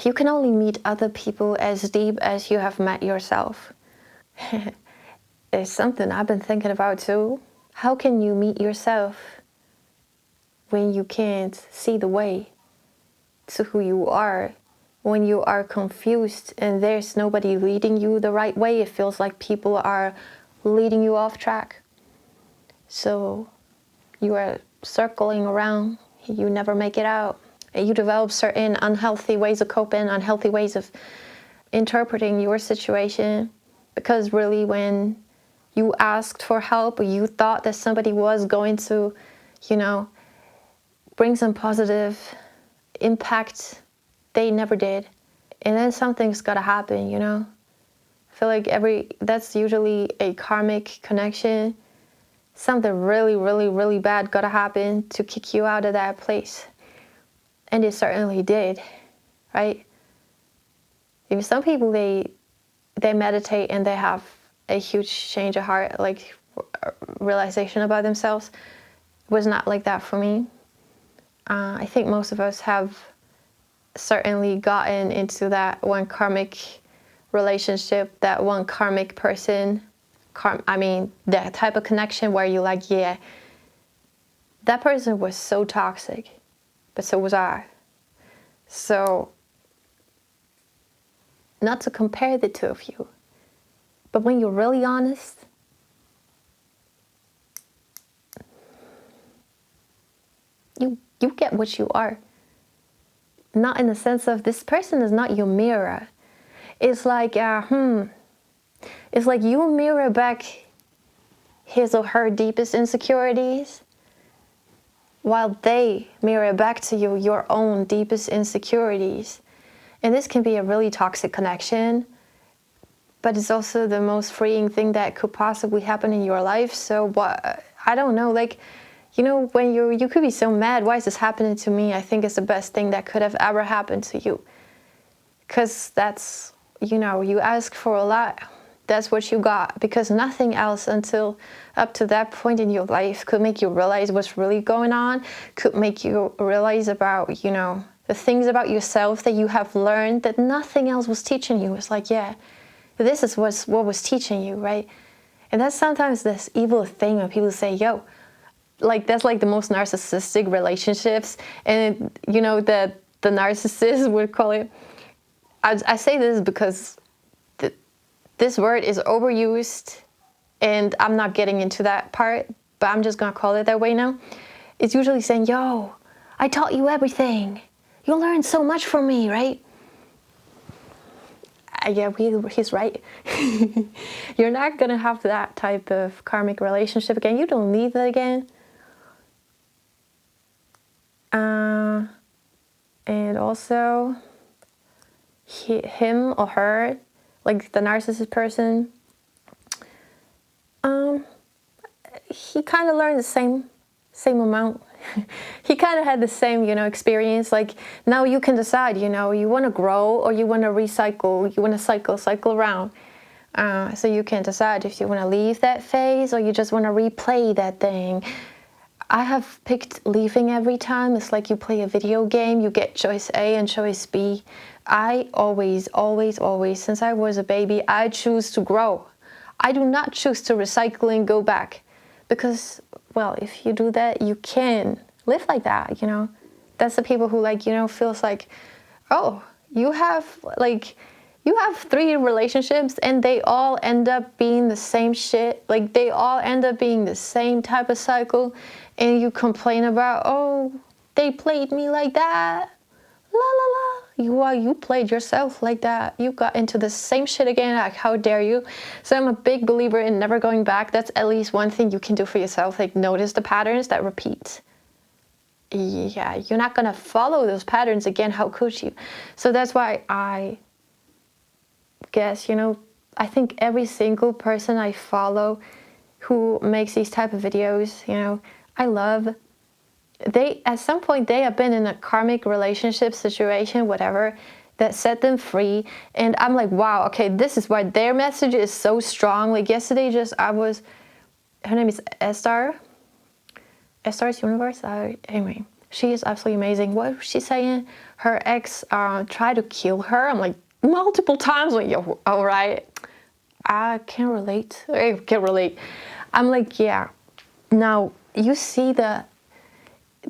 you can only meet other people as deep as you have met yourself. It's something I've been thinking about too. How can you meet yourself when you can't see the way to who you are? When you are confused and there's nobody leading you the right way, it feels like people are leading you off track. So you are circling around, you never make it out. You develop certain unhealthy ways of coping, unhealthy ways of interpreting your situation. Because really, when you asked for help, or you thought that somebody was going to, bring some positive impact, they never did. And then something's gotta happen, I feel like that's usually a karmic connection. Something really, really, really bad gotta happen to kick you out of that place. And it certainly did, right? Some people, they meditate and they have a huge change of heart, like realization about themselves. It was not like that for me. I think most of us have certainly gotten into that one karmic relationship, that one karmic person. That type of connection where you're like, yeah, that person was so toxic, but so was I. So, not to compare the two of you, but when you're really honest, you get what you are. Not in the sense of this person is not your mirror. It's like, it's like you mirror back his or her deepest insecurities, while they mirror back to you your own deepest insecurities. And this can be a really toxic connection, but it's also the most freeing thing that could possibly happen in your life. So I don't know, when you could be so mad, why is this happening to me? I think it's the best thing that could have ever happened to you. Because that's, you ask for a lot. That's what you got. Because nothing else until up to that point in your life could make you realize what's really going on, could make you realize about, the things about yourself that you have learned that nothing else was teaching you. It's like, yeah, this is what was teaching you, right? And that's sometimes this evil thing when people say, yo, that's like the most narcissistic relationships. And, the narcissist would call it, I say this because this word is overused, and I'm not getting into that part, but I'm just going to call it that way now. It's usually saying, yo, I taught you everything. You learned so much from me, right? Yeah, he's right. You're not going to have that type of karmic relationship again. You don't need that again. And also, him or her, like the narcissist person, he kind of learned the same amount. He kind of had the same, experience. Like, now you can decide, you want to grow or you want to recycle. You want to cycle around. So you can decide if you want to leave that phase or you just want to replay that thing. I have picked leaving every time. It's like you play a video game. You get choice A and choice B. I always, since I was a baby, I choose to grow. I do not choose to recycle and go back. Because, well, if you do that, you can live like that, That's the people who, feels like, oh, you have 3 relationships and they all end up being the same shit. Like, they all end up being the same type of cycle. And you complain about, oh, they played me like that. La, la, la. You played yourself like that. You got into the same shit again. Like, how dare you? So I'm a big believer in never going back. That's at least one thing you can do for yourself. Like, notice the patterns that repeat. Yeah, you're not going to follow those patterns again. How could you? So that's why I guess, I think every single person I follow who makes these type of videos, I love, at some point they have been in a karmic relationship situation, whatever, that set them free. And I'm like, wow, okay, this is why their message is so strong. Like yesterday, her name is Star's Universe. Anyway, She is absolutely amazing. What was she saying? Her ex tried to kill her. I'm like, multiple times. Like, yo, all right. I can't relate. I can't relate. I'm like, yeah. Now, you see the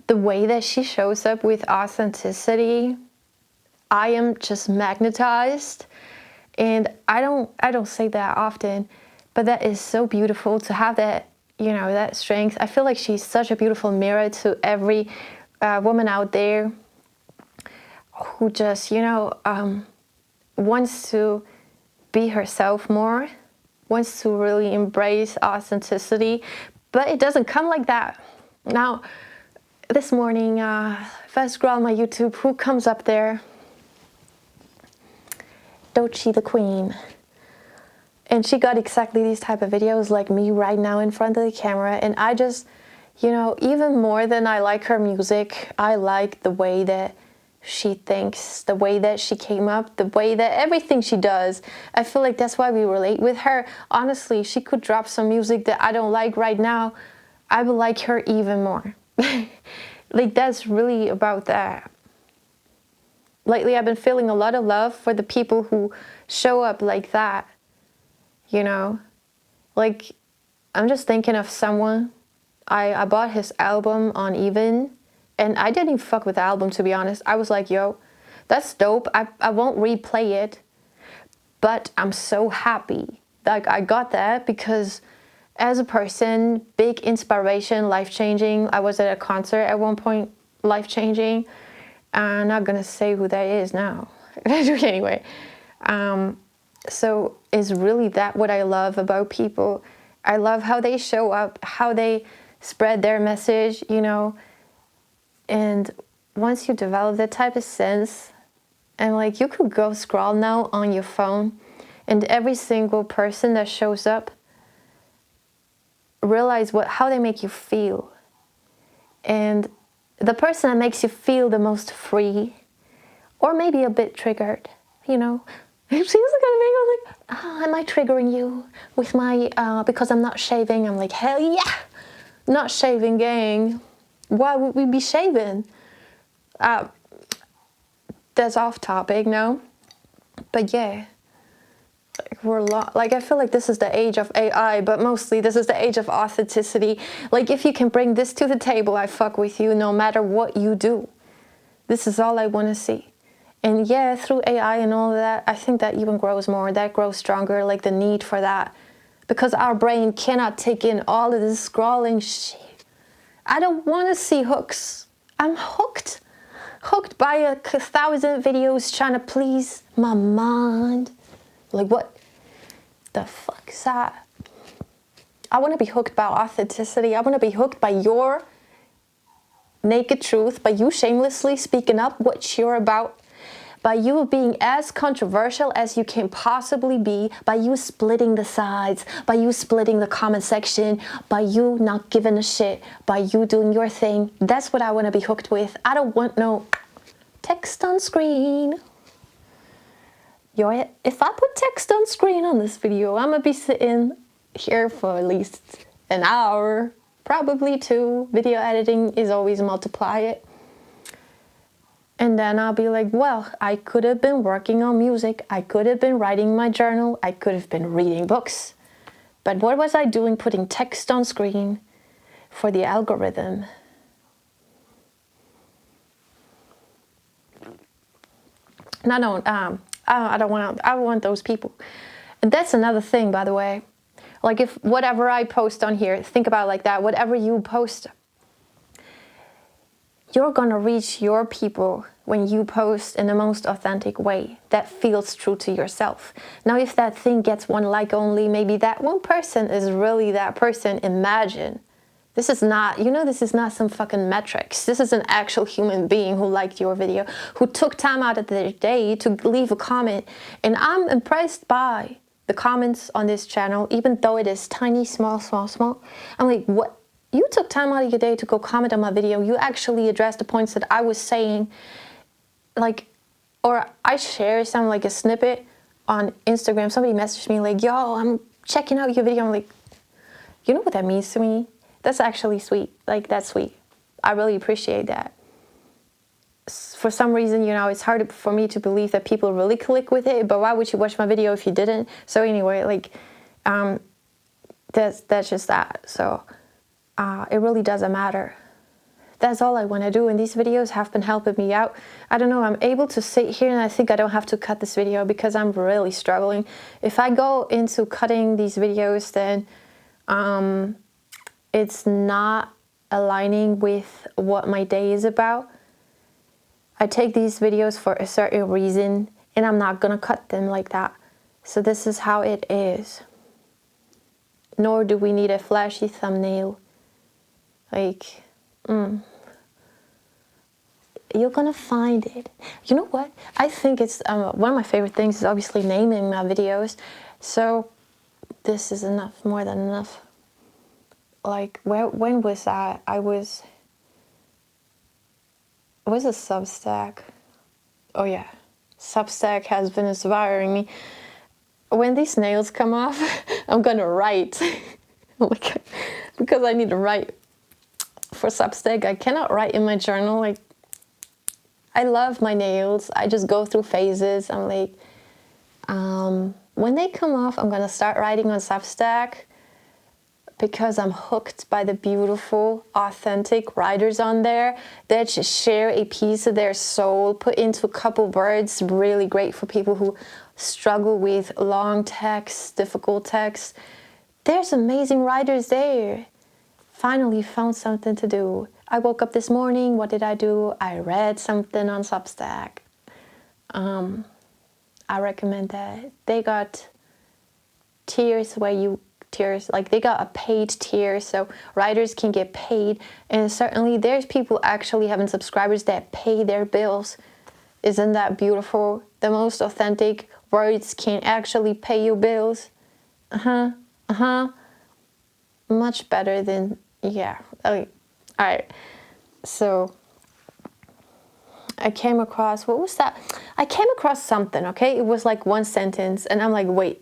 way that she shows up with authenticity. I am just magnetized. And I don't say that often, but that is so beautiful to have that, that strength. I feel like she's such a beautiful mirror to every woman out there who just, wants to be herself more, wants to really embrace authenticity, but it doesn't come like that. Now, this morning, if I scroll my YouTube, who comes up there? Dochi the Queen. And she got exactly these type of videos like me right now in front of the camera. And I just, even more than I like her music, I like the way that she thinks, the way that she came up, the way that everything she does. I feel like that's why we relate with her. Honestly, she could drop some music that I don't like right now. I would like her even more. Like, that's really about that. Lately, I've been feeling a lot of love for the people who show up like that. Like, I'm just thinking of someone. I bought his album on Even, and I didn't even fuck with the album, to be honest. I was like, yo, that's dope. I won't replay it, but I'm so happy. Like, I got that because as a person, big inspiration, life-changing. I was at a concert at one point, life-changing. I'm not gonna say who that is now. Anyway, so is really that what I love about people? I love how they show up, how they spread their message, and once you develop that type of sense, and like, you could go scroll now on your phone, and every single person that shows up, realize how they make you feel. And the person that makes you feel the most free, or maybe a bit triggered, She's looking at me, I'm like, am I triggering you with my, because I'm not shaving? I'm like, hell yeah, not shaving, gang. Why would we be shaving? That's off topic, no? But yeah, I feel like this is the age of AI, but mostly this is the age of authenticity. Like, if you can bring this to the table, I fuck with you no matter what you do. This is all I want to see. And yeah, through AI and all of that, I think that even grows more, that grows stronger, like the need for that. Because our brain cannot take in all of this scrolling shit. I don't want to see hooks. I'm hooked. Hooked by 1,000 videos trying to please my mind. Like, what the fuck is that? I want to be hooked by authenticity. I want to be hooked by your naked truth, by you shamelessly speaking up what you're about, by you being as controversial as you can possibly be, by you splitting the sides, by you splitting the comment section, by you not giving a shit, by you doing your thing. That's what I want to be hooked with. I don't want no text on screen. Yo, if I put text on screen on this video, I'm gonna be sitting here for at least an hour, probably 2. Video editing is always multiply it. And then I'll be like, well, I could have been working on music. I could have been writing my journal. I could have been reading books. But what was I doing putting text on screen for the algorithm? No, I don't want. I want those people. And that's another thing, by the way. Like, if whatever I post on here, think about it like that. Whatever you post, you're gonna reach your people when you post in the most authentic way that feels true to yourself. Now, if that thing gets 1 like only, maybe that one person is really that person. Imagine. This is not, this is not some fucking metrics. This is an actual human being who liked your video, who took time out of their day to leave a comment. And I'm impressed by the comments on this channel, even though it is tiny, small. I'm like, what? You took time out of your day to go comment on my video. You actually addressed the points that I was saying. Like, or I share some, like a snippet on Instagram. Somebody messaged me like, yo, I'm checking out your video. I'm like, you know what that means to me? That's actually sweet. Like, that's sweet. I really appreciate that. for some reason, you know, it's hard for me to believe that people really click with it, but why would you watch my video if you didn't? So anyway, like, that's just that. So it really doesn't matter. That's all I want to do, and these videos have been helping me out. I don't know, I'm able to sit here and I think I don't have to cut this video because I'm really struggling. If I go into cutting these videos, then it's not aligning with what my day is about. I take these videos for a certain reason, and I'm not gonna cut them like that. So this is how it is. Nor do we need a flashy thumbnail. Like, you're gonna find it. You know what? I think it's one of my favorite things is obviously naming my videos. So this is enough, more than enough. Like, when was that? Was a Substack? Oh yeah, Substack has been inspiring me. When these nails come off, I'm gonna write. Because I need to write for Substack. I cannot write in my journal. Like, I love my nails. I just go through phases. I'm like, when they come off, I'm gonna start writing on Substack because I'm hooked by the beautiful, authentic writers on there that just share a piece of their soul, put into a couple words. Really great for people who struggle with long texts, difficult texts. There's amazing writers there. Finally found something to do. I woke up this morning. What did I do? I read something on Substack. I recommend that. They got tiers like they got a paid tier, so writers can get paid. And certainly there's people actually having subscribers that pay their bills. Isn't that beautiful? The most authentic words can actually pay your bills. Much better than, yeah. Okay. All right. So I came across, what was that? I came across something, okay? It was like one sentence, and I'm like, wait.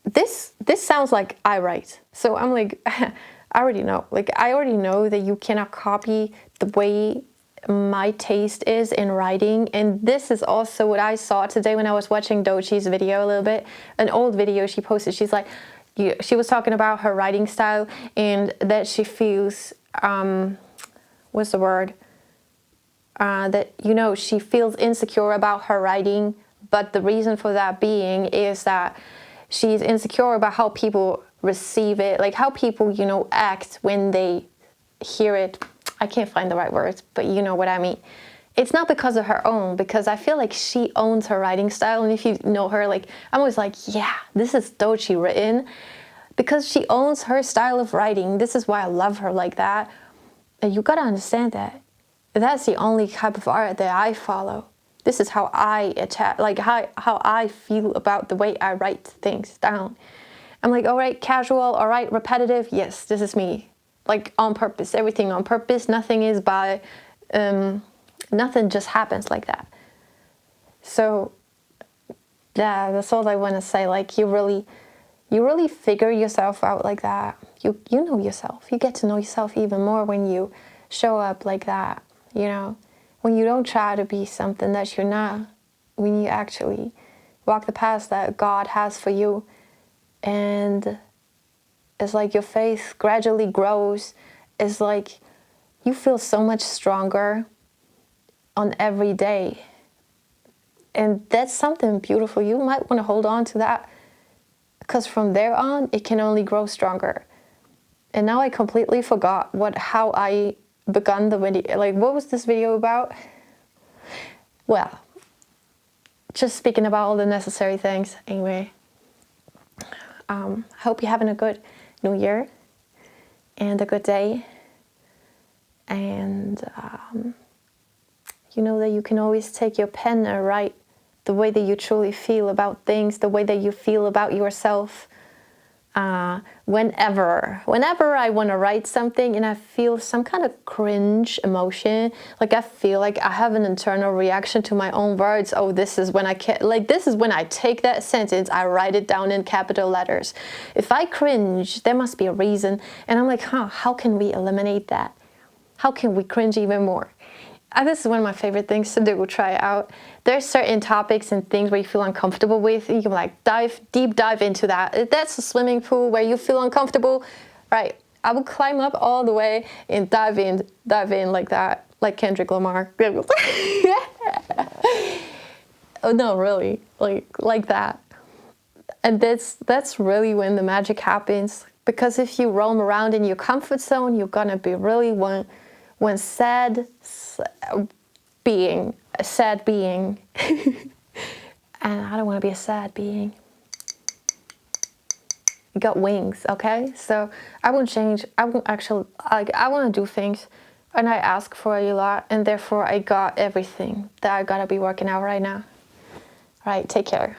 This sounds like I write. So I'm like, I already know. Like, I already know that you cannot copy the way my taste is in writing. And this is also what I saw today when I was watching Dochi's video a little bit. An old video she posted. She's like, she was talking about her writing style and that she feels, what's the word? That, you know, she feels insecure about her writing. But the reason for that being is that she's insecure about how people receive it, like how people, you know, act when they hear it. I can't find the right words, but you know what I mean. It's not because of her own, because I feel like she owns her writing style. And if you know her, like, I'm always like, yeah, this is Dochi written, because she owns her style of writing. This is why I love her like that. And you gotta understand that. That's the only type of art that I follow. This is how I attach, like how I feel about the way I write things down. I'm like, all right, casual, all right, repetitive. Yes, this is me. Like, on purpose, everything on purpose. Nothing is by, nothing just happens like that. So, yeah, that's all I want to say. Like, you really figure yourself out like that. You know yourself. You get to know yourself even more when you show up like that, you know. When you don't try to be something that you're not, when you actually walk the path that God has for you, and it's like your faith gradually grows. It's like you feel so much stronger on every day. And that's something beautiful. You might want to hold on to that, because from there on, it can only grow stronger. And now I completely forgot how I begun the video. Like, what was this video about? Well, just speaking about all the necessary things. Anyway, I hope you're having a good new year and a good day. And you know that you can always take your pen and write the way that you truly feel about things, the way that you feel about yourself. Whenever I want to write something and I feel some kind of cringe emotion, like I feel like I have an internal reaction to my own words. Oh, this is when I take that sentence, I write it down in capital letters. If I cringe, there must be a reason. And I'm like, how can we eliminate that? How can we cringe even more? this is one of my favorite things to do. Try it out. There's certain topics and things where you feel uncomfortable with. You can like deep dive into that. If that's a swimming pool where you feel uncomfortable, right? I will climb up all the way and dive in like that, like Kendrick Lamar. Oh no, really, like that. And that's really when the magic happens. Because if you roam around in your comfort zone, you're gonna be really one sad being, a sad being. And I don't want to be a sad being. You got wings, okay? So I won't change. I won't actually, like, I want to do things, and I ask for a lot, and therefore I got everything that I gotta be working out right now. All right, take care.